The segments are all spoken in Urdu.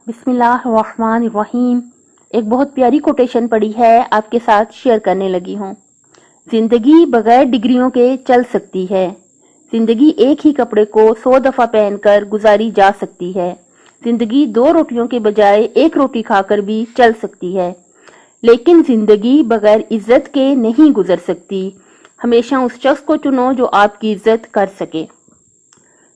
بسم اللہ الرحمن الرحیم۔ ایک بہت پیاری کوٹیشن پڑھی ہے، آپ کے ساتھ شیئر کرنے لگی ہوں۔ زندگی بغیر ڈگریوں کے چل سکتی ہے۔ زندگی ایک ہی کپڑے کو 100 دفعہ پہن کر گزاری جا سکتی ہے۔ زندگی 2 روٹیوں کے بجائے 1 روٹی کھا کر بھی چل سکتی ہے، لیکن زندگی بغیر عزت کے نہیں گزر سکتی۔ ہمیشہ اس شخص کو چنو جو آپ کی عزت کر سکے۔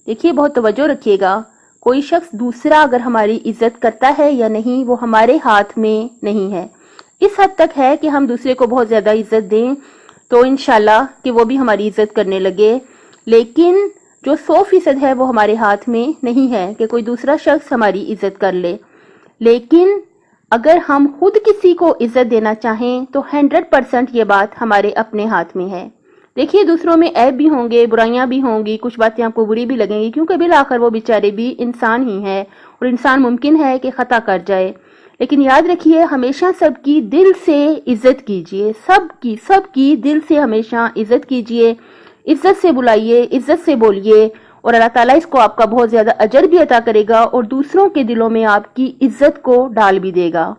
دیکھیے، بہت توجہ رکھیے گا، کوئی شخص دوسرا اگر ہماری عزت کرتا ہے یا نہیں وہ ہمارے ہاتھ میں نہیں ہے۔ اس حد تک ہے کہ ہم دوسرے کو بہت زیادہ عزت دیں تو انشاءاللہ کہ وہ بھی ہماری عزت کرنے لگے، لیکن جو 100% ہے وہ ہمارے ہاتھ میں نہیں ہے کہ کوئی دوسرا شخص ہماری عزت کر لے۔ لیکن اگر ہم خود کسی کو عزت دینا چاہیں تو 100% یہ بات ہمارے اپنے ہاتھ میں ہے۔ دیکھیے، دوسروں میں عیب بھی ہوں گے، برائیاں بھی ہوں گی، کچھ باتیں آپ کو بری بھی لگیں گی، کیونکہ بالآخر وہ بیچارے بھی انسان ہی ہیں اور انسان ممکن ہے کہ خطا کر جائے۔ لیکن یاد رکھیے، ہمیشہ سب کی دل سے عزت کیجئے، سب کی دل سے ہمیشہ عزت کیجئے، عزت سے بلائیے، عزت سے بولیے، اور اللہ تعالیٰ اس کو آپ کا بہت زیادہ اجر بھی عطا کرے گا اور دوسروں کے دلوں میں آپ کی عزت کو ڈال بھی دے گا۔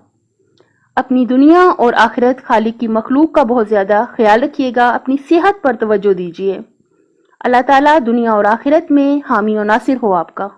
اپنی دنیا اور آخرت خالق کی مخلوق کا بہت زیادہ خیال رکھیے گا، اپنی صحت پر توجہ دیجیے۔ اللہ تعالیٰ دنیا اور آخرت میں حامی و ناصر ہو آپ کا۔